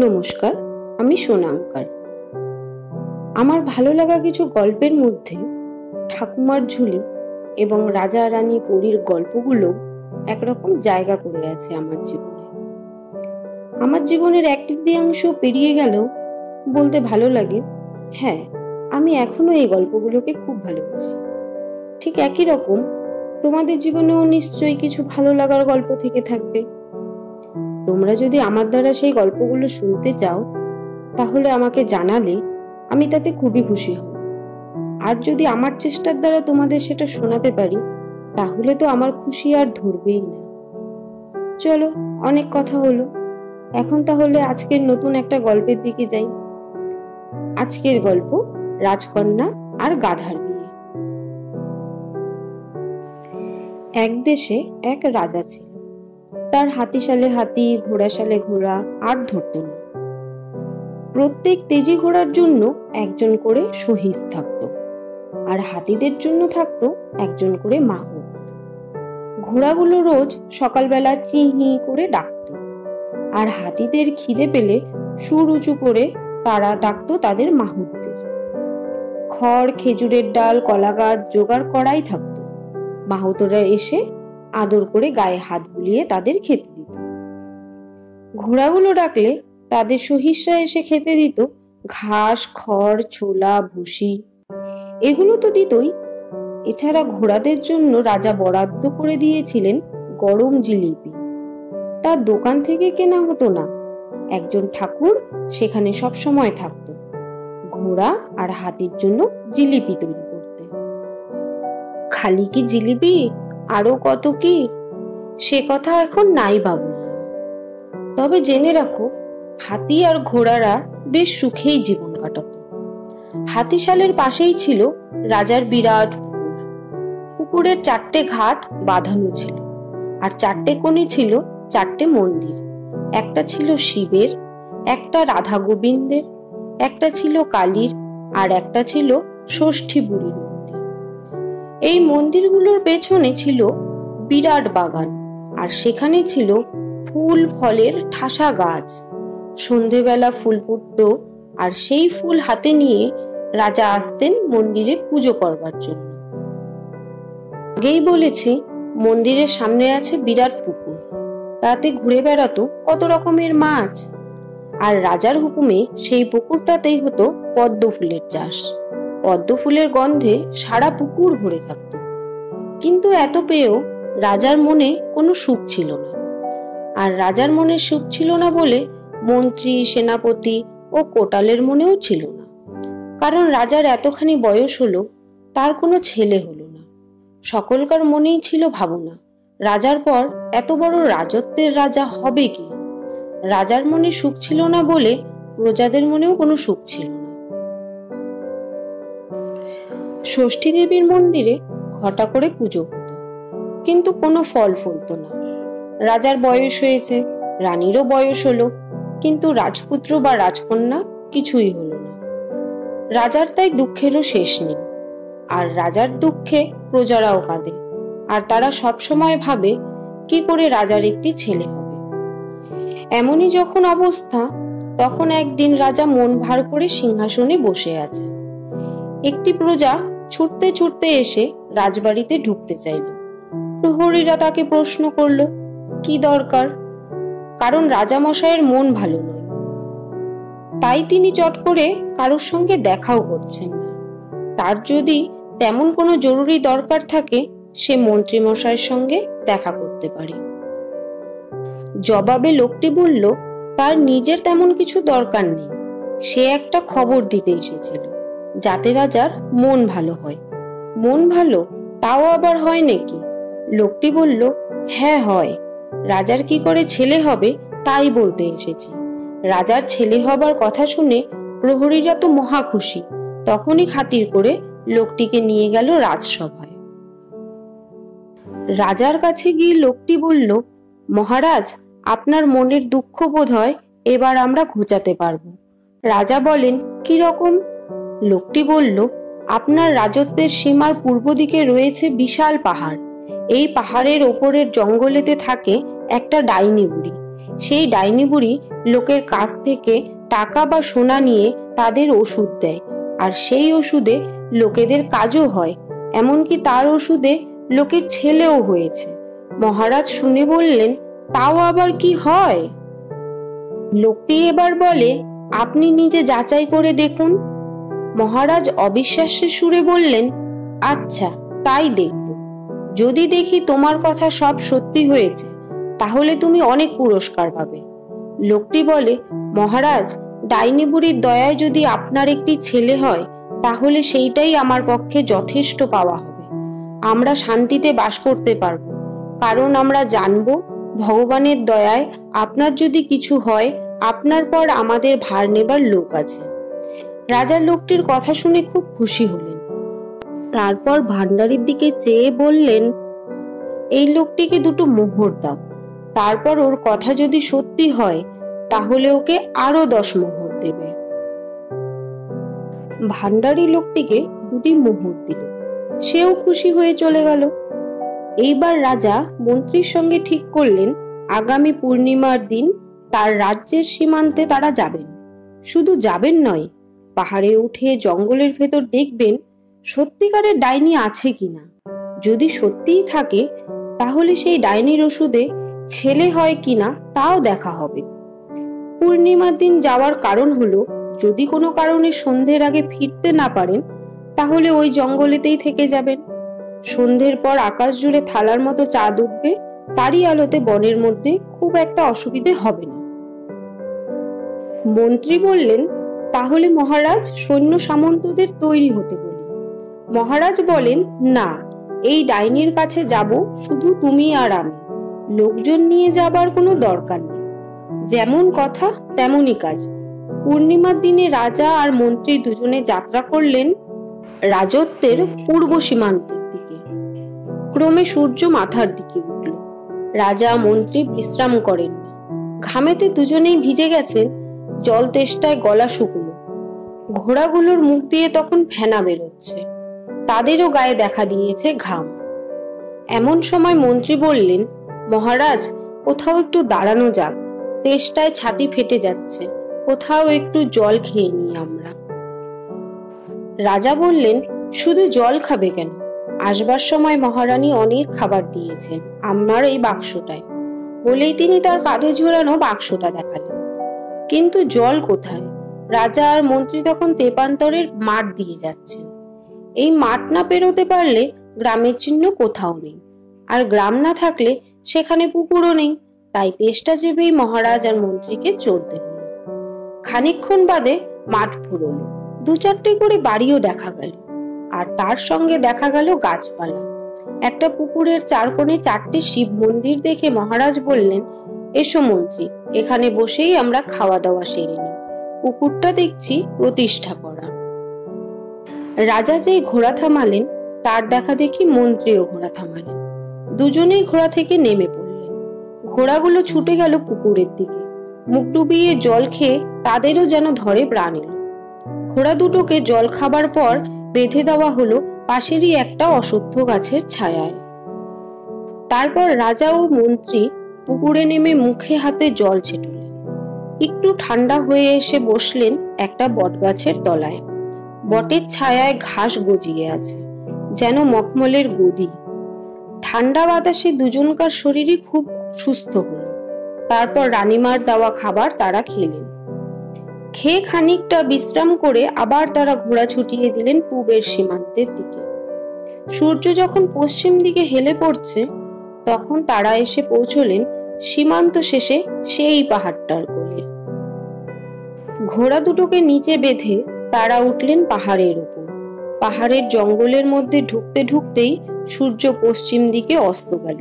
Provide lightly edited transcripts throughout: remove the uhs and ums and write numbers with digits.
নমস্কার, আমি সোনাঙ্কার। আমার ভালো লাগা কিছু গল্পের মধ্যে ঠাকুমার ঝুলি এবং রাজা রানী পরীর গল্পগুলো একরকম জায়গা করে আছে আমার জীবনে। আমার জীবনের এক তৃতীয়াংশ পেরিয়ে গেলেও বলতে ভালো লাগে, হ্যাঁ, আমি এখনো এই গল্পগুলোকে খুব ভালোবাসি। ঠিক একই রকম তোমাদের জীবনেও নিশ্চয়ই কিছু ভালো লাগার গল্প থেকে থাকবে। তোমরা যদি আমার দ্বারা সেই গল্পগুলো শুনতে চাও, তাহলে আমাকে জানালে আমি তাতে খুবই খুশি হব। আর যদি আমার চেষ্টার দ্বারা তোমাদের সেটা শোনাতে পারি, তাহলে তো আমার খুশি আর ধরবেই না। চলো, অনেক কথা হলো, এখন তাহলে আজকের নতুন একটা গল্পের দিকে যাই। আজকের গল্প রাজকন্যা আর গাধার বিয়ে। এক দেশে এক রাজা ছিল। তার হাতিশালে হাতি, ঘোড়াশালে ঘোড়া আর ধরত না। প্রত্যেক তেজি ঘোড়ার জন্য একজন করে সহিস থাকতো, আর হাতিদের জন্য থাকতো একজন করে মাহুত। ঘোড়াগুলো রোজ সকালবেলা চিহি করে ডাকতো, আর হাতিদের খিদে পেলে সুর উঁচু করে তারা ডাকতো তাদের মাহুতদের। খড়, খেজুরের ডাল, কলা গাছ জোগাড় করাই থাকতো। মাহুতরা এসে আদর করে গায়ে হাত বুলিয়ে তাদের খেতে দিত। ঘোড়াগুলো ডাকলে তাদের সহিসরা এসে খেতে দিত ঘাস, খড়, ছোলা, ভুসি, এগুলো তো দিতই। এছাড়া ঘোড়াদের জন্য রাজা বরাদ্দ করে দিয়েছিলেন গরম জিলিপি। তার দোকান থেকে কেনা হতো না, একজন ঠাকুর সেখানে সব সময় থাকতো ঘোড়া আর হাতির জন্য জিলিপি তৈরি করতে। খালি কি জিলিপি, আরো কত কি, সে কথা এখন নাই বাবু। তবে জেনে রাখো, হাতি আর ঘোড়ারা বেশ সুখেই জীবন কাটাতো। হাতিশালের পাশেই ছিল রাজার বিরাট পুকুর। পুকুরের 4টে ঘাট বাঁধানো ছিল, আর 4টে কোণে ছিল 4টে মন্দির। একটা ছিল শিবের, একটা রাধা গোবিন্দের, একটা ছিল কালীর, আর একটা ছিল ষষ্ঠী বুড়ির মন্দির। এই মন্দিরগুলোর পেছনে ছিল বিরাট বাগান, আর সেখানে ছিল ফুল ফলের ঠাসা গাছ। সন্ধেবেলা ফুল ফুটতো, আর সেই ফুল হাতে নিয়ে রাজা আসতেন মন্দিরে পুজো করবার জন্য। আগেই বলেছি, মন্দিরের সামনে আছে বিরাট পুকুর, তাতে ঘুরে বেড়াতো কত রকমের মাছ। আর রাজার হুকুমে সেই পুকুরটাতেই হতো পদ্ম ফুলের চাষ। পদ্ম ফুলের গন্ধে সারা পুকুর ভরে থাকতো। কিন্তু এত পেয়েও রাজার মনে কোনো সুখ ছিল না। আর রাজার মনে সুখ ছিল না বলে মন্ত্রী, সেনাপতি ও কোটালের মনেও ছিল না। কারণ রাজার এতখানি বয়স হলো, তার কোনো ছেলে হলো না। সকলকার মনেই ছিল ভাবনা, রাজার পর এত বড় রাজত্বের রাজা হবে কি। রাজার মনে সুখ ছিল না বলে প্রজাদের মনেও কোনো সুখ ছিল না। ষষ্ঠী দেবীর মন্দিরে ঘটা করে পুজো হতো, কিন্তু কোনো ফল ফলতো না। রাজার বয়স হয়েছে, রানীরও বয়স হলো, কিন্তু রাজপুত্র বা রাজকন্যা কিছুই হলো না। রাজার তাই দুঃখেরও শেষ নেই। আর রাজার দুঃখে প্রজারাও কাঁদে, আর তারা সব সময় ভাবে কি করে রাজার একটি ছেলে হবে। এমনই যখন অবস্থা, তখন একদিন রাজা মন ভার করে সিংহাসনে বসে আছে। একটি প্রজা ছুটতে ছুটতে এসে রাজবাড়িতে ঢুকতে চাইল। প্রহরীরা তাকে প্রশ্ন করলো, কি দরকার? কারণ রাজামশাইয়ের মন ভালো নয়, তাই তিনি চট করে কারোর সঙ্গে দেখাও করছেন না। তার যদি তেমন কোনো জরুরি দরকার থাকে, সে মন্ত্রী মশাইয়ের সঙ্গে দেখা করতে পারে। জবাবে লোকটি বলল, তার নিজের তেমন কিছু দরকার নেই, সে একটা খবর দিতে এসেছিল, যাতে রাজার মন ভালো হয়। মন ভালো তাও আবার হয় নাকি? লোকটি বলল, হ্যাঁ হয়, রাজার কি করে ছেলে হবে তাই বলতে এসেছি। রাজার ছেলে হবার কথা শুনে প্রহরীরা তো মহা খুশি। তখনই খাতির করে লোকটিকে নিয়ে গেল রাজসভায়। রাজার কাছে গিয়ে লোকটি বলল, মহারাজ, আপনার মনের দুঃখ বোধ হয় এবার আমরা ঘোচাতে পারবো। রাজা বলেন, কি রকম? লোকটি বলল, আপনার রাজত্বের সীমার পূর্ব দিকে রয়েছে বিশাল পাহাড়। এই পাহাড়ের ওপরের জঙ্গলেতে থাকে একটা ডাইনি বুড়ি। সেই ডাইনি বুড়ি লোকের কাছ থেকে টাকা বা সোনা নিয়ে তাদের ওষুধ দেয়, আর সেই ওষুধে লোকেদের কাজও হয়। এমনকি তার ওষুধে লোকের ছেলেও হয়েছে। মহারাজ শুনে বললেন, তাও আবার কি হয়? লোকটি এবার বলে, আপনি নিজে যাচাই করে দেখুন। মহারাজ অবিশ্বাসের সুরে বললেন, আচ্ছা, তাই দেখব। যদি দেখি তোমার কথা সব সত্যি হয়েছে, তাহলে তুমি অনেক পুরস্কার পাবে। লোকটি বলে, মহারাজ, ডাইনি বুড়ির দয়ায় যদি আপনার একটি ছেলে হয়, তাহলে সেইটাই আমার পক্ষে যথেষ্ট পাওয়া হবে। আমরা শান্তিতে বাস করতে পারবো, কারণ আমরা জানবো ভগবানের দয়ায় আপনার যদি কিছু হয়, আপনার পর আমাদের ভার নেবার লোক আছে। রাজা লোকটির কথা শুনে খুব খুশি হলেন। তারপর ভান্ডারীর দিকে চেয়ে বললেন, এই লোকটিকে 2টো মোহর দাও। তারপর ওর কথা যদি সত্যি হয়, তাহলে ওকে আরো 10 মোহর দেবে। ভান্ডারী লোকটিকে 2টি মোহর দিল। সেও খুশি হয়ে চলে গেল। এইবার রাজা মন্ত্রীর সঙ্গে ঠিক করলেন, আগামী পূর্ণিমার দিন তার রাজ্যের সীমান্তে তারা যাবেন। শুধু যাবেন নয়, পাহাড়ে উঠে জঙ্গলের ভেতর দেখবেন সত্যিকারের ডাইনি আছে কিনা। যদি সত্যিই থাকে, তাহলে সেই ডাইনির ওষুধে ছেলে হয় কিনা তাও দেখা হবে। পূর্ণিমার দিন যাওয়ার কারণ হলো, যদি কোনো কারণে সন্ধ্যের আগে ফিরতে না পারেন, তাহলে ওই জঙ্গলেতেই থেকে যাবেন। সন্ধ্যের পর আকাশ জুড়ে থালার মতো চাঁদ উঠবে, তারই আলোতে বনের মধ্যে খুব একটা অসুবিধে হবে না। মন্ত্রী বললেন, তাহলে মহারাজ সৈন্য সামন্তদের তৈরি হতে বলি। মহারাজ বলেন, না, এই ডাইনির কাছে যাব শুধু তুমি আর আমি। লোকজন নিয়ে যাবার কোনো দরকার নেই। যেমন কথা তেমনই কাজ। পূর্ণিমার দিনে রাজা আর মন্ত্রী দুজনে যাত্রা করলেন রাজত্বের পূর্ব সীমান্তের দিকে। ক্রমে সূর্য মাথার দিকে উঠল। রাজা মন্ত্রী বিশ্রাম করেন। ঘামেতে দুজনেই ভিজে গেছেন, জল তেষ্টায় গলা শুকনো। ঘোড়াগুলোর মুখ দিয়ে তখন ফেনা বেরোচ্ছে, তাদেরও গায়ে দেখা দিয়েছে ঘাম। এমন সময় মন্ত্রী বললেন, মহারাজ, কোথাও একটু দাঁড়ানো যাক, তেষ্টায় ছাতি ফেটে যাচ্ছে, কোথাও একটু জল খেয়ে নিই আমরা। রাজা বললেন, শুধু জল খাবে কেন? আসবার সময় মহারানী অনেক খাবার দিয়েছেন আমার এই বাক্সটায়। বলেই তিনি তার কাঁধে ঝোলানো বাক্সটা দেখালেন। কিন্তু জল কোথায়? রাজা আর মন্ত্রী তখন তেপান্তরের মাঠ দিয়ে যাচ্ছেন। এই মাঠ না পেরোতে পারলে গ্রামের চিহ্ন কোথাও নেই, আর গ্রাম না থাকলে সেখানে পুকুরও নেই। তাই তেষ্টা চেপেই মহারাজ আর মন্ত্রীকে চলতে হলো। খানিকক্ষণ বাদে মাঠ ফুরোলো, 2-4টে করে বাড়িও দেখা গেল, আর তার সঙ্গে দেখা গেল গাছপালা। একটা পুকুরের 4 কোণে 4টে শিব মন্দির দেখে মহারাজ বললেন, এসো মন্ত্রী, এখানে বসেই আমরা খাওয়া দাওয়া সেরে নিই। পুকুরটা দেখছি প্রতিষ্ঠা করা। রাজা যেই ঘোড়া থামালেন, তার দেখা দেখি মন্ত্রীও ঘোড়া থামালেন। দুজনেই ঘোড়া থেকে নেমে পড়লেন। ঘোড়াগুলো ছুটে গেল পুকুরের দিকে। মুখ ডুবিয়ে জল খেয়ে তাদেরও যেন ধরে প্রাণ এলো। ঘোড়া দুটোকে জল খাবার পর বেঁধে দেওয়া হলো পাশেরই একটা অশ্বত্থ গাছের ছায়ায়। তারপর রাজা ও মন্ত্রী পুকুরে নেমে মুখে হাতে জল ছেটালেন। একটু ঠান্ডা হয়ে এসে বসলেন একটা বটগাছের তলায়। বটের ছায়ায় ঘাস গজিয়ে আছে, যেন মখমলের গদি। ঠান্ডা বাতাসে দুজনকার শরীরই খুব সুস্থ হলো। তারপর রানীমার দেওয়া খাবার তারা খেলেন। খেয়ে খানিকটা বিশ্রাম করে আবার তারা ঘোড়া ছুটিয়ে দিলেন পূবের সীমান্তের দিকে। সূর্য যখন পশ্চিম দিকে হেলে পড়ছে, তখন তারা এসে পৌঁছলেন সীমান্ত শেষে সেই পাহাড়টার কোলে। ঘোড়া দুটোকে নিচে বেঁধে তারা উঠলেন পাহাড়ের উপর। পাহাড়ের জঙ্গলের মধ্যে ঢুকতে ঢুকতেই সূর্য পশ্চিম দিকে অস্ত গেল।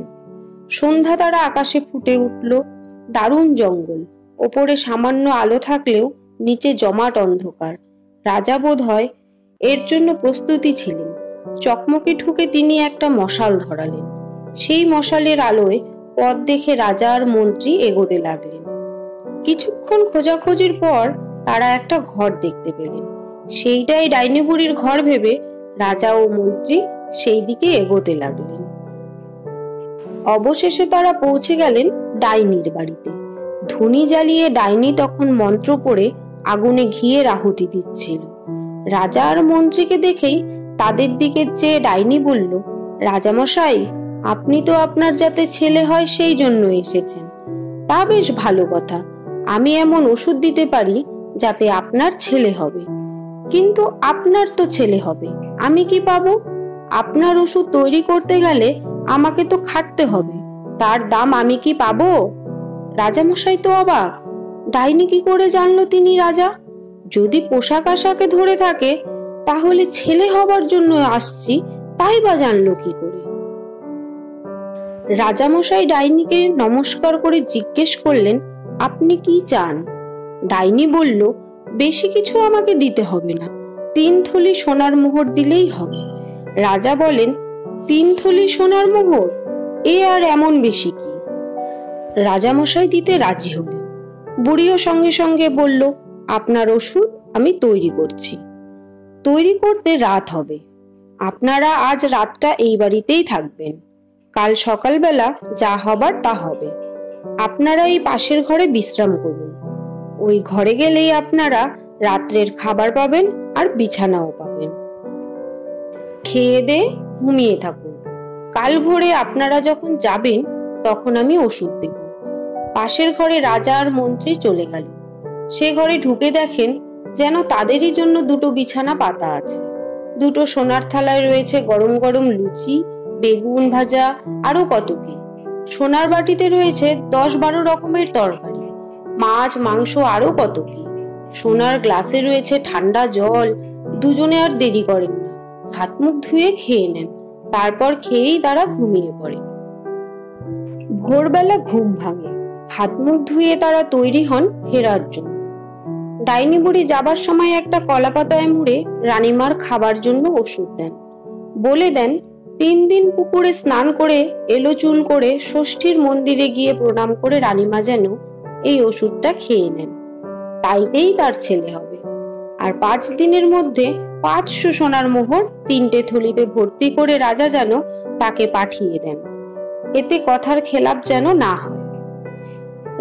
সন্ধ্যা তারা আকাশে ফুটে উঠল। দারুণ জঙ্গল, ওপরে সামান্য আলো থাকলেও নিচে জমাট অন্ধকার। রাজা বোধ হয় এর জন্য প্রস্তুতি ছিলেন। চকমকে ঠুকে তিনি একটা মশাল ধরালেন। সেই মশালের আলোয় পথ দেখে রাজা আর মন্ত্রী এগোতে লাগলেন। কিছুক্ষণ খোঁজাখুঁজির পর তারা একটা ঘর দেখতে পেলেন। সেইটাই ডাইনি বুড়ির ঘর ভেবে রাজা ও মন্ত্রী সেই দিকে এগোতে লাগলেন। অবশেষে তারা পৌঁছে গেলেন ডাইনির বাড়িতে। ধুনি জ্বালিয়ে ডাইনি তখন মন্ত্র পড়ে আগুনে ঘিয়ের আহুতি দিচ্ছিল। রাজা আর মন্ত্রীকে দেখেই তাদের দিকে চেয়ে ডাইনি বলল, রাজামশাই, আপনি তো আপনার যাতে ছেলে হয় সেই জন্য এসেছেন। তা বেশ ভালো কথা। আমি এমন ওষুধ দিতে পারি যাতে আপনার ছেলে হবে। কিন্তু আপনার তো ছেলে হবে, আমি কি পাবো? আপনার ওষুধ তৈরি করতে গেলে আমাকে তো খাটতে হবে, তার দাম আমি কি পাবো? রাজামশাই তো অবাক। ডাইনি কি করে জানলো তিনি রাজা? যদি পোশাক আশাকে ধরে থাকে, তাহলে ছেলে হবার জন্য আসছি তাই বা জানলো কি করে? রাজামশাই ডাইনিকে নমস্কার করে জিজ্ঞেস করলেন, আপনি কি চান? ডাইনি বলল, বেশি কিছু আমাকে দিতে হবে না, 3 থলি সোনার মোহর দিলেই হবে। রাজা বলেন, 3 থলি সোনার মোহর? এ আর এমন বেশি কি? রাজামশাই দিতে রাজি হলেন। বুড়িও সঙ্গে সঙ্গে বলল, আপনার ওষুধ আমি তৈরি করছি। তৈরি করতে রাত হবে। আপনারা আজ রাতটা এই বাড়িতেই থাকবেন। কাল সকালবেলা যা হবার তা হবে। আপনারা এই পাশের ঘরে বিশ্রাম করুন। ওই ঘরে গেলেই আপনারা রাত্রের খাবার পাবেন আর বিছানাও পাবেন। খেয়ে দিয়ে ঘুমিয়ে থাকুন। কাল ভোরে আপনারা যখন যাবেন তখন আমি ওষুধ দেব। পাশের ঘরে রাজা আর মন্ত্রী চলে গেল। সে ঘরে ঢুকে দেখেন যেন তাদেরই জন্য 2টো বিছানা পাতা আছে। 2টো সোনার থালায় রয়েছে গরম গরম লুচি, বেগুন ভাজা, আরো কত কি। সোনার বাটিতে রয়েছে 10-12 রকমের তরকারি, মাছ, মাংস, আরো কত কি। সোনার গ্লাসে রয়েছে ঠান্ডা জল। দুজনে আর দেরি করেন না, হাত মুখ ধুয়ে খেয়ে নেন। তারপর খেয়েই তারা ঘুমিয়ে পড়েন। ভোরবেলা ঘুম ভাঙে। হাত মুখ ধুয়ে তারা তৈরি হন ফেরার জন্য। ডাইনি বুড়ি যাবার সময় একটা কলা পাতায় মুড়ে রানীমার খাবার জন্য ওষুধ দেন। বলে দেন, 3 দিন পুকুরে স্নান করে এলো চুল করে ষষ্ঠীর মন্দিরে গিয়ে প্রণাম করে রানীমা যেন এই ওষুধটা খেয়ে নেন, তাইতেই তার ছেলে হবে। আর 5 দিনের মধ্যে 500 সোনার মোহর 3টে থলিতে ভর্তি করে রাজা যেন তাকে পাঠিয়ে দেন। এতে কথার খেলাপ যেন না হয়।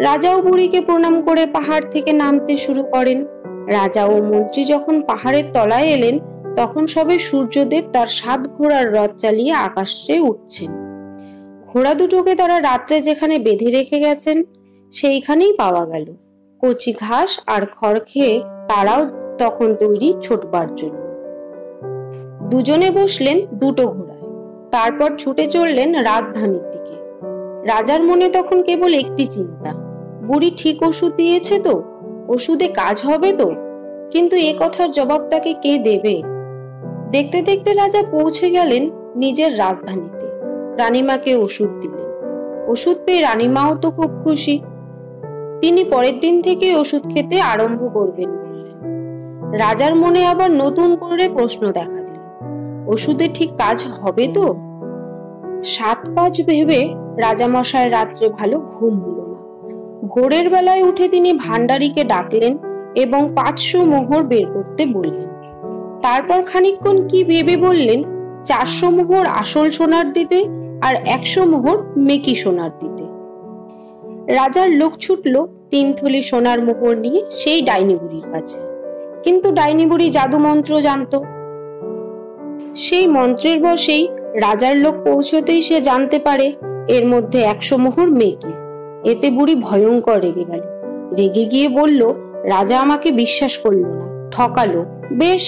রাজাও বুড়িকে প্রণাম করে পাহাড় থেকে নামতে শুরু করেন। রাজা ও মন্ত্রী যখন পাহাড়ের তলায় এলেন তখন সবে সূর্যদেব তার 7 ঘোড়ার রথ চালিয়ে আকাশে উঠছেন। ঘোড়া দুটোকে তারা রাত্রে যেখানে বেঁধে রেখে গেছেন সেইখানেই পাওয়া গেল। কচি ঘাস আর খড় খেয়ে তারাও তখন তৈরি ছোটবার জন্য। দুজনে বসলেন 2টো ঘোড়ায়। তারপর ছুটে চললেন রাজধানীর দিকে। রাজার মনে তখন কেবল একটি চিন্তা, বুড়ি ঠিক ওষুধ দিয়েছে তো? ওষুধে কাজ হবে তো? কিন্তু এ কথার জবাব তাকে কে দেবে? দেখতে দেখতে রাজা পৌঁছে গেলেন নিজের রাজধানীতে। রানীমাকে ওষুধ দিলেন। ওষুধ পেয়ে রানীমাও তো খুব খুশি। তিনি পরের দিন থেকে ওষুধ খেতে আরম্ভ করবেন বললেন। রাজার মনে আবার নতুন করে প্রশ্ন দেখা দিল, ওষুধে ঠিক কাজ হবে তো? 7-5 ভেবে রাজামশাই রাত্রে ভালো ঘুম হলো না। ভোরের বেলায় উঠে তিনি ভান্ডারীকে ডাকলেন এবং 500 মোহর বের করতে বললেন। তারপর খানিকক্ষণ কি ভেবে বললেন, 400 মোহর আসল সোনার দিতে আর 100 মোহর মেকি সোনার দিতে। রাজার লোক ছুটল 3 থলি সোনার মোহর নিয়ে সেই ডাইনি বুড়ির কাছে। কিন্তু ডাইনি বুড়ি জাদু মন্ত্র জানতো। সেই মন্ত্রের বশেই রাজার লোক পৌঁছতেই সে জানতে পারে এর মধ্যে 100 মোহর মেকি। এতে বুড়ি ভয়ঙ্কর রেগে গেল। রেগে গিয়ে বলল, রাজা আমাকে বিশ্বাস করলো না, ঠকালো। বেশ,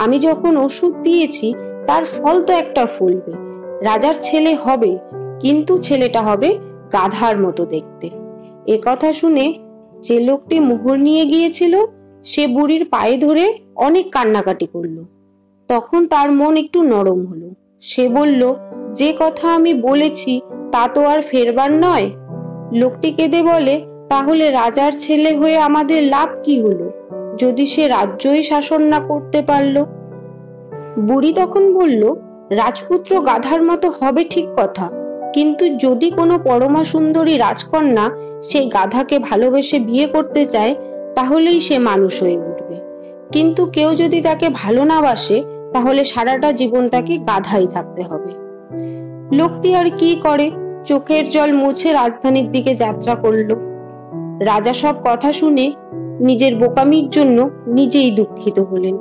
আমি যখন ওষুধ দিয়েছি তার ফল তো একটা ফলবে। রাজার ছেলে হবে, কিন্তু ছেলেটা হবে গাধার মতো দেখতে। এ কথা শুনে যে লোকটি মোহর নিয়ে গিয়েছিল সে বুড়ির পায়ে ধরে অনেক কান্নাকাটি করলো। তখন তার মন একটু নরম হলো। সে বলল, যে কথা আমি বলেছি তা তো আর ফেরবার নয়। লোকটি কেঁদে বলে, তাহলে রাজার ছেলে হয়ে আমাদের লাভ কি হলো যদি সে রাজ্যই শাসন না করতে পারলো? বুড়ি তখন বলল, রাজপুত্র গাধার মতো হবে ঠিক কথা, কিন্তু যদি কোনো পরমা সুন্দরী রাজকন্যা সেই গাধাকে ভালোবেসে বিয়ে করতে চায় তাহলেই সে মানুষ হয়ে উঠবে। কিন্তু কেউ যদি তাকে ভালো না বাসে তাহলে সারাটা জীবন তাকে গাধাই থাকতে হবে। লোকটি আর কি করে, চোখের জল মুছে রাজধানীর দিকে যাত্রা করলো। রাজা সব কথা শুনে নিজের বোকামির জন্য নিজেই দুঃখিত হলেন,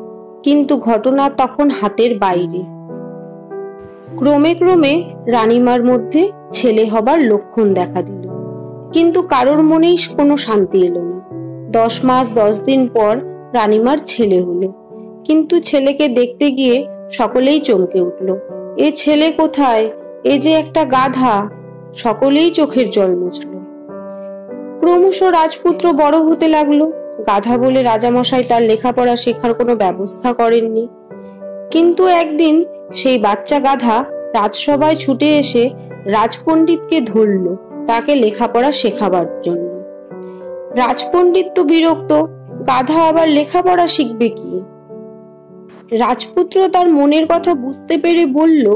কিন্তু ঘটনা তখন হাতের বাইরে। ক্রমে ক্রমে রানীমার মধ্যে ছেলে হবার লক্ষণ দেখা দিল, কিন্তু কারোর মনেই কোনো শান্তি এলো না। 10 মাস 10 দিন পর রানীমার ছেলে হলো, কিন্তু ছেলেকে দেখতে গিয়ে সকলেই চমকে উঠল। এ ছেলে কোথায়? এ যে একটা গাধা! সকলেই চোখের জল মুছল। ক্রমশ রাজপুত্র বড় হতে লাগলো। গাধা বলে রাজামশাই তার লেখাপড়া শেখার কোনো ব্যবস্থা করেননি। কিন্তু একদিন সেই বাচ্চা গাধা রাজসভায় ছুটে এসে রাজপণ্ডিতকে ধরল তাকে লেখাপড়া শেখাবার জন্য। রাজপণ্ডিত তো বিরক্ত, গাধা আবার লেখাপড়া শিখবে কি? রাজপুত্র তার মনের কথা বুঝতে পেরে বলল,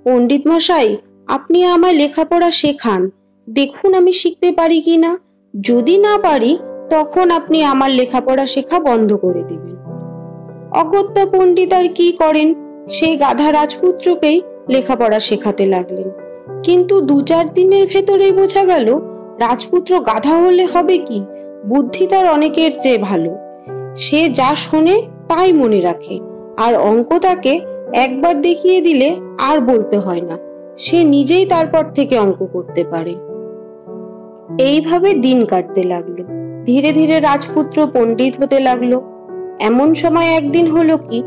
পণ্ডিত মশাই, আপনি আমায় লেখাপড়া শেখান, দেখুন আমি শিখতে পারি কিনা। যদি না পারি তখন আপনি আমার লেখাপড়া শেখা বন্ধ করে দিবেন। অগত্যা পণ্ডিত আর কি করেন, সেই গাধা রাজপুত্রকেই লেখাপড়া শেখাতে লাগলেন। কিন্তু 2-4 দিনের ভেতরেই বোঝা গেল রাজপুত্র গাধা হলে হবে কি, বুদ্ধি তার অনেকের চেয়ে ভালো। সে যা শোনে তাই মনে রাখে, আর অঙ্ক তাকে একবার দেখিয়ে দিলে আর বলতে হয় না, সে নিজেই তারপর থেকে অঙ্ক করতে পারে। এইভাবে দিন কাটতে লাগলো। ধীরে ধীরে রাজপুত্র পণ্ডিত হতে লাগলো। এমন সময় একদিন হলো কি,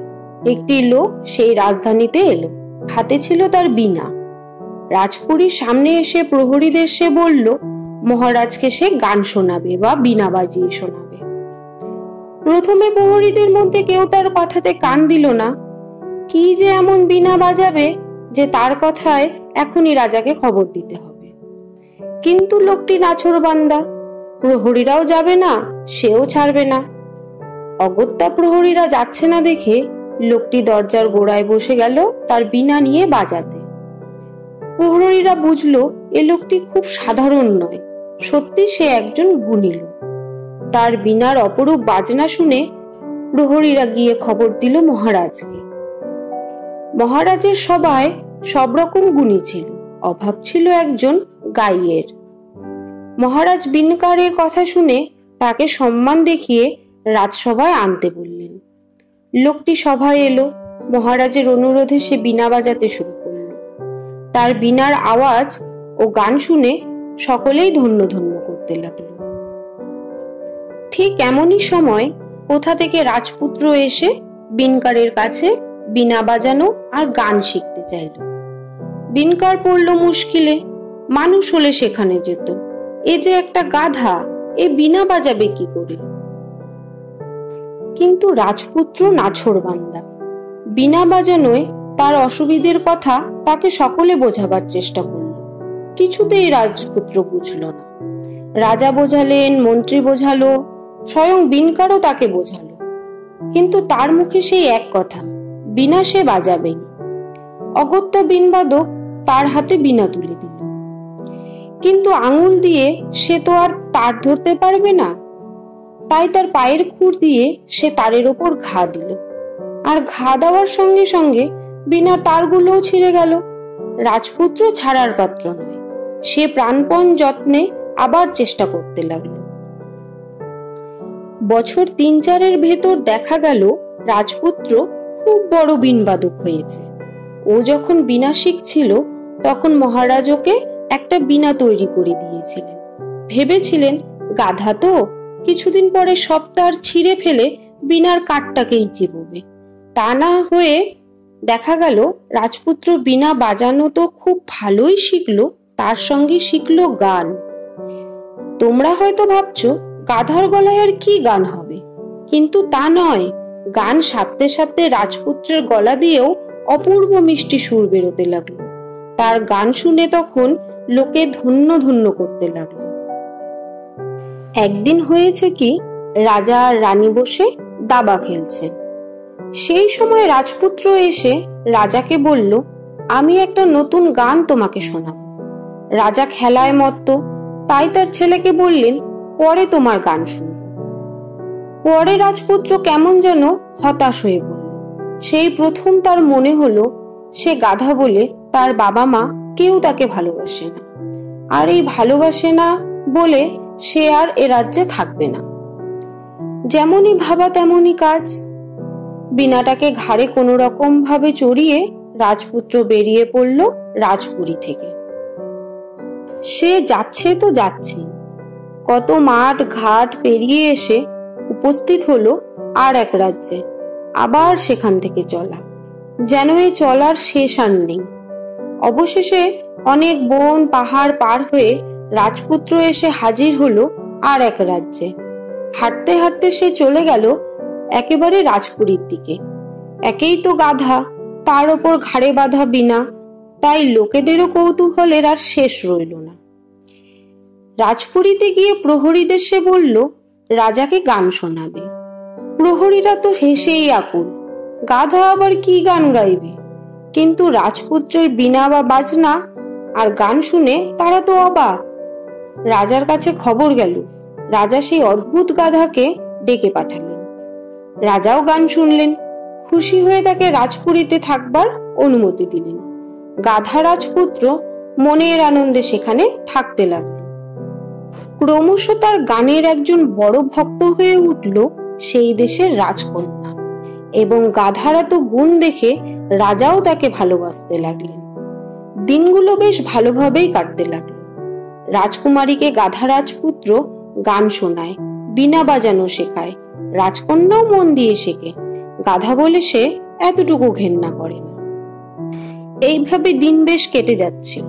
একটি লোক সেই রাজধানীতে এলো, হাতে ছিল তার বীণা। রাজপুরীর সামনে এসে প্রহরীদের সে বলল মহারাজকে সে গান শোনাবে বা বীণা বাজিয়ে শোনাবে। প্রথমে প্রহরীদের মধ্যে কেউ তার কথাতে কান দিল না। কি যে এমন বীণা বাজাবে যে তার কথায় এখনই রাজাকে খবর দিতে হবে। কিন্তু লোকটি নাছোড়বান্দা, প্রহরীরাও যাবে না, সেও ছাড়বে না। অগত্যা প্রহরীরা যাচ্ছে না দেখে লোকটি দরজার গোড়ায় বসে গেল তার বীণা নিয়ে বাজাতে। প্রহরীরা বুঝলো এ লোকটি খুব সাধারণ নয়, সত্যি সে একজন গুণী লোক। তার বীণার অপরূপ বাজনা শুনে প্রহরীরা গিয়ে খবর দিল মহারাজকে। মহারাজের সভায় সব রকম গুণী ছিল, অভাব ছিল একজন গাইয়ের। মহারাজ বীণকারের কথা শুনে তাকে সম্মান দেখিয়ে রাজসভায় আনতে বললেন। লোকটি সভায় এলো, মহারাজের অনুরোধে সে বীণা বাজাতে শুরু করলো। তার বীণার আওয়াজ ও গান শুনে সকলেই ধন্য ধন্য করতে লাগলো। ঠিক এমনই সময় কোথা থেকে রাজপুত্র এসে বীণকারের কাছে বীণা বাজানো আর গান শিখতে চাইল। বীণকার পড়ল মুশকিলে, মানুষ হলে সেখানে যেত, এ যে একটা গাধা, এ বীণা বাজাবে কি করে? কিন্তু রাজপুত্র নাছোড়বান্দা, বীণা বাজানোয় তার অসুবিধের কথা তাকে সকলে বোঝাবার চেষ্টা করল, কিছুতেই রাজপুত্র বুঝল না। রাজা বোঝালেন, মন্ত্রী বোঝালো, স্বয়ং বীণকারও তাকে বোঝালো, কিন্তু তার মুখে সেই এক কথা, বীণা সে বাজাবেই। অগত্যা বীণবাদক তার হাতে বীণা তুলে দিল, কিন্তু আঙুল দিয়ে সে তো আর তার ধরতে পারবে না, তাই তার পায়ের খুর দিয়ে সে তারের ওপর ঘা দিল, আর ঘা দেওয়ার সঙ্গে সঙ্গে বীণার তারগুলোও ছিঁড়ে গেল। রাজপুত্র ছাড়ার পাত্র নয়, সে প্রাণপণ যত্নে আবার চেষ্টা করতে লাগলো। বছর 3-4 ভেতর দেখা গেল রাজপুত্র খুব বড় বীণবাদক হয়েছে। ও যখন বীণা শিখছিল তখন মহারাজ ওকে একটা বীণা তৈরি করে দিয়েছিলেন। ভেবেছিলেন গাধা তো, কিছুদিন পরে সব তার ছিঁড়ে ফেলে বীণার কাঠটাকেই চিবোবে। তা না হয়ে দেখা গেল রাজপুত্র বীণা বাজানো তো খুব ভালোই শিখলো, তার সঙ্গে শিখলো গান। তোমরা হয়তো ভাবছো গাধার গলায় আর কি গান হবে, কিন্তু তা নয়, গান সাথে সাথে রাজপুত্রের গলা দিয়েও অপূর্ব মিষ্টি সুর বেরোতে লাগলো। তার গান শুনে তখন লোকে ধন্য ধন্য করতে লাগলো। একদিন হয়েছে কি, রাজা আর রানী বসে দাবা খেলছেন। সেই সময় রাজপুত্র এসে রাজাকে বলল, আমি একটা নতুন গান তোমাকে শোনাবো। রাজা খেলায় মত্ত, তাই তার ছেলেকে বললেন, পরে তোমার গান শুনব। পরে রাজপুত্র কেমন যেন হতাশ হয়ে পড়ল। সেই প্রথম তার মনে হলো সে গাধা বলে তার বাবা মা কেউ তাকে ভালোবাসে না, আর এই ভালোবাসে না বলে সে আর এ রাজ্যে থাকবে না। যেমনই ভাবা তেমনই কাজ। বিনাটাকে ঘাড়ে কোনো রকম ভাবে চড়িয়ে রাজপুত্র বেরিয়ে পড়ল রাজপুরী থেকে। সে যাচ্ছে তো যাচ্ছে, কত মাঠ ঘাট পেরিয়ে এসে উপস্থিত হলো আর এক রাজ্যে। আবার সেখান থেকে চলা, যেন এই চলার শেষ আর নেই। অবশেষে অনেক বন পাহাড় পার হয়ে রাজপুত্র এসে হাজির হলো আর এক রাজ্যে। হাঁটতে হাঁটতে সে চলে গেল একেবারে রাজপুরীর দিকে। একেই তো গাধা, তার ওপর ঘাড়ে বাঁধা বিনা, তাই লোকেদেরও কৌতূহলের আর শেষ রইল না। রাজপুরীতে গিয়ে প্রহরীদের সে বলল রাজাকে গান শোনাবে। প্রহরীরা তো হেসেই আকুল, গাধা আবার কি গান গাইবে। কিন্তু রাজপুত্রের বিনা বা বাজনা আর গান শুনে তারা তো অবাক। রাজার কাছে খবর গেল, রাজা সেই অদ্ভুত গাধাকে ডেকে পাঠালেন। রাজাও গান শুনলেন, খুশি হয়ে তাকে রাজপুরীতে থাকবার অনুমতি দিলেন। গাধা রাজপুত্র মনের আনন্দে সেখানে থাকতে লাগলো। ক্রমশ তার গানের একজন বড় ভক্ত হয়ে উঠল সেই দেশের রাজকন্যা, এবং গাধার এত গুণ দেখে রাজাও তাকে ভালোবাসতে লাগলেন। দিনগুলো বেশ ভালোভাবেই কাটতে লাগলো। রাজকুমারীকে গাধা রাজপুত্র গান শোনায়, বীণা বাজানো শেখায়। রাজকন্যাও মন দিয়ে শেখে। গাধা বলে সে এতটুকু ঘেন্না করে না। এইভাবে দিন বেশ কেটে যাচ্ছিল।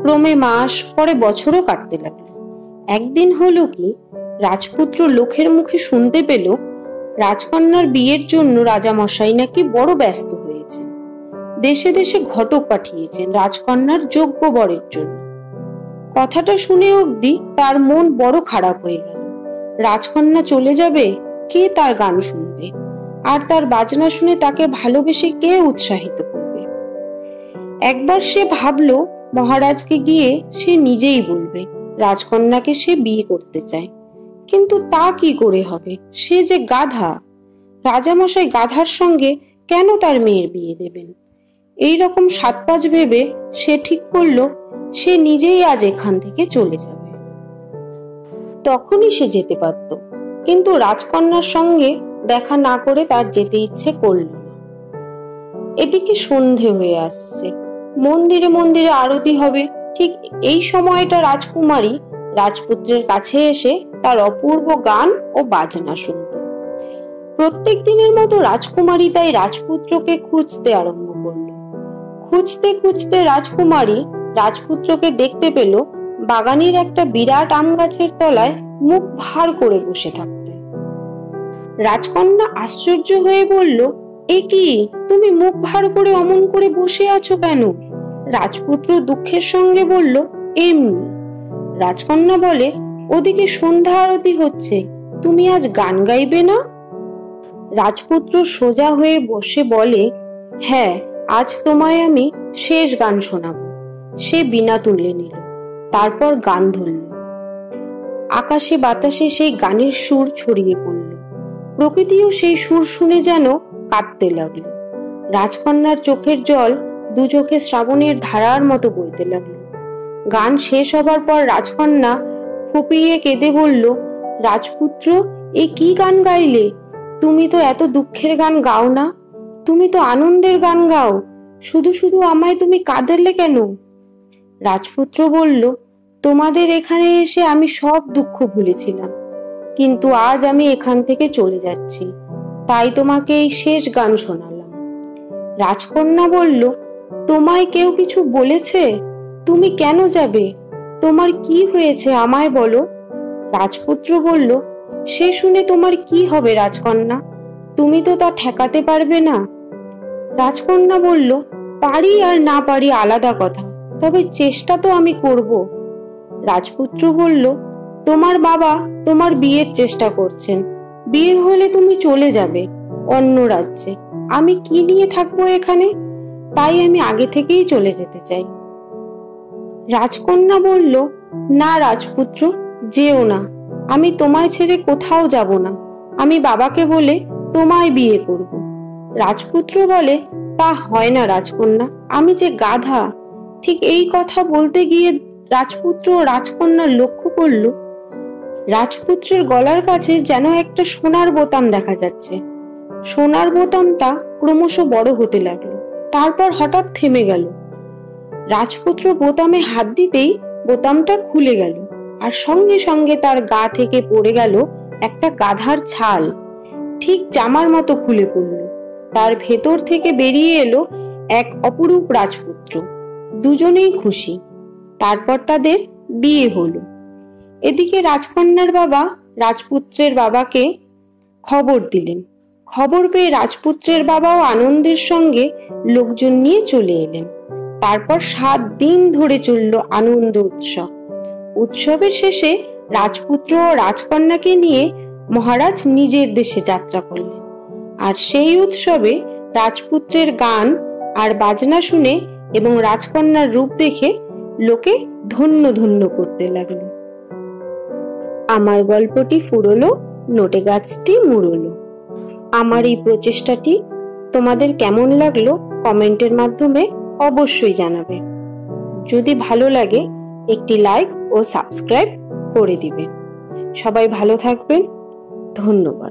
ক্রমে মাস, পরে বছরও কাটতে লাগলো। একদিন হলো কি, রাজপুত্র লোকের মুখে শুনতে পেল রাজকন্যার বিয়ের জন্য রাজামশাই নাকি বড় ব্যস্ত হয়েছেন। দেশে দেশে ঘটক পাঠিয়েছেন রাজকন্যার যোগ্য বরের জন্য। কথাটা শুনে অবধি তার মন বড় খারাপ হয়ে গেল। রাজকন্যা চলে যাবে, কে তার গান শুনবে? আর তার বাজনা শুনে তাকে ভালোবেসে কে উৎসাহিত করবে? একবার সে ভাবলো মহারাজকে গিয়ে সে নিজেই বলবে রাজকন্যাকে সে বিয়ে করতে চায়। কিন্তু তা কি করে হবে? সে যে গাধা, রাজামশাই গাধার সঙ্গে কেন তার মেয়ের বিয়ে দেবেন? এই রকম সাত পাঁচ ভেবে সে ঠিক করলো সে নিজেই আজ এখান থেকে চলে যাবে। তখনই সে যেতে পারত, কিন্তু রাজকন্যার সঙ্গে দেখা না করে তার যেতে ইচ্ছে করল না। এদিকে সন্ধে হয়ে আসছে, মন্দিরে মন্দিরে আরতি হবে। ঠিক এই সময়টা রাজকুমারী রাজপুত্রের কাছে এসে তার অপূর্ব গান ও বাজনা শুনত। প্রত্যেক দিনের মতো রাজকুমারী তাই রাজপুত্রকে খুঁজতে আরম্ভ করলো। খুঁজতে খুঁজতে রাজকুমারী রাজপুত্রকে দেখতে পেল বাগানের একটা বিরাট আম গাছের তলায় মুখ ভার করে বসে থাকতে। রাজকন্যা আশ্চর্য হয়ে বলল, এ কি, তুমি মুখ ভার করে অমন করে বসে আছো কেন? রাজপুত্র দুঃখের সঙ্গে বলল, এমনি। রাজকন্যা বলে, ওদিকে সন্ধ্যা আরতি হচ্ছে, তুমি আজ গান গাইবে না? রাজপুত্র সোজা হয়ে বসে বলে, হ্যাঁ, আজ তোমায় আমি শেষ গান শোনাবো। সে বীণা তুলে নিল, তারপর গান ধরল। আকাশে বাতাসে সেই গানের সুর ছড়িয়ে পড়ল। প্রকৃতিও সেই সুর শুনে যেন কাঁদতে লাগলো। রাজকন্যার চোখের জল দু চোখে শ্রাবণের ধারার মতো বইতে লাগলো। গান শেষ হবার পর রাজকন্যা ফুপিয়ে কেঁদে বলল, রাজপুত্র, এ কি গান গাইলে? তুমি তো এত দুঃখের গান গাও না, তুমি তো আনন্দের গান গাও। শুধু শুধু আমায় তুমি কাঁদালে কেন? রাজপুত্র বলল, তোমাদের এখানে এসে আমি সব দুঃখ ভুলেছিলাম, কিন্তু আজ আমি এখান থেকে চলে যাচ্ছি, তাই তোমাকে এই শেষ গান শোনালাম। রাজকন্যা বলল, তোমায় কেউ কিছু বলেছে? তুমি কেন যাবে? তোমার কি হয়েছে আমায় বলো। রাজপুত্র বলল, সে শুনে তোমার কি হবে রাজকন্যা? তুমি তো তা ঠেকাতে পারবে না। রাজকন্যা বলল, পারি আর না পারি আলাদা কথা, তবে চেষ্টা তো আমি করব। রাজপুত্র বলল, তোমার বাবা তোমার বিয়ের চেষ্টা করছেন, বিয়ে হলে তুমি চলে যাবে অন্য রাজ্যে। আমি কি নিয়ে থাকবো এখানে? তাই আমি আগে থেকেই চলে যেতে চাই। রাজকন্যা বলল, না রাজপুত্র, যেও না, আমি তোমায় ছেড়ে কোথাও যাব না। আমি বাবাকে বলে তোমায় বিয়ে করব। রাজপুত্র বলে, তা হয় না রাজকন্যা, আমি যে গাধা। ঠিক এই কথা বলতে গিয়ে রাজপুত্র ও রাজকন্যা লক্ষ্য করল রাজপুত্রের গলার কাছে যেন একটা সোনার বোতাম দেখা যাচ্ছে। সোনার বোতামটা ক্রমশ বড় হতে লাগলো, তারপর হঠাৎ থেমে গেল। রাজপুত্র বোতামে হাত দিতেই বোতামটা খুলে গেল, আর সঙ্গে সঙ্গে তার গা থেকে পড়ে গেল একটা গাধার ছাল, ঠিক জামার মতো খুলে পড়ল। তার ভেতর থেকে বেরিয়ে এলো এক অপরূপ রাজপুত্র। দুজনেই খুশি। তারপর তাদের বিয়ে হলো। এদিকে রাজকন্যার বাবা রাজপুত্রের বাবাকে খবর দিলেন। খবর পেয়ে রাজপুত্রের বাবাও আনন্দের সঙ্গে লোকজন নিয়ে চলে এলেন। তারপর 7 দিন ধরে চলল আনন্দ উৎসব। উৎসবের শেষে রাজপুত্র ও রাজকন্যাকে নিয়ে মহারাজ নিজের দেশে যাত্রা করলেন। আর সেই উৎসবে রাজপুত্রের গান আর বাজনা শুনে এবং রাজকন্যার রূপ দেখে লোকে ধন্য ধন্য করতে লাগলো। আমার গল্পটি ফুরলো, নোটে গাছটি মুড়লো। আমার এই প্রচেষ্টাটি তোমাদের কেমন লাগলো কমেন্টের মাধ্যমে অবশ্যই জানাবে। যদি ভালো লাগে একটি লাইক ও সাবস্ক্রাইব করে দিবেন। সবাই ভালো থাকবেন। ধন্যবাদ।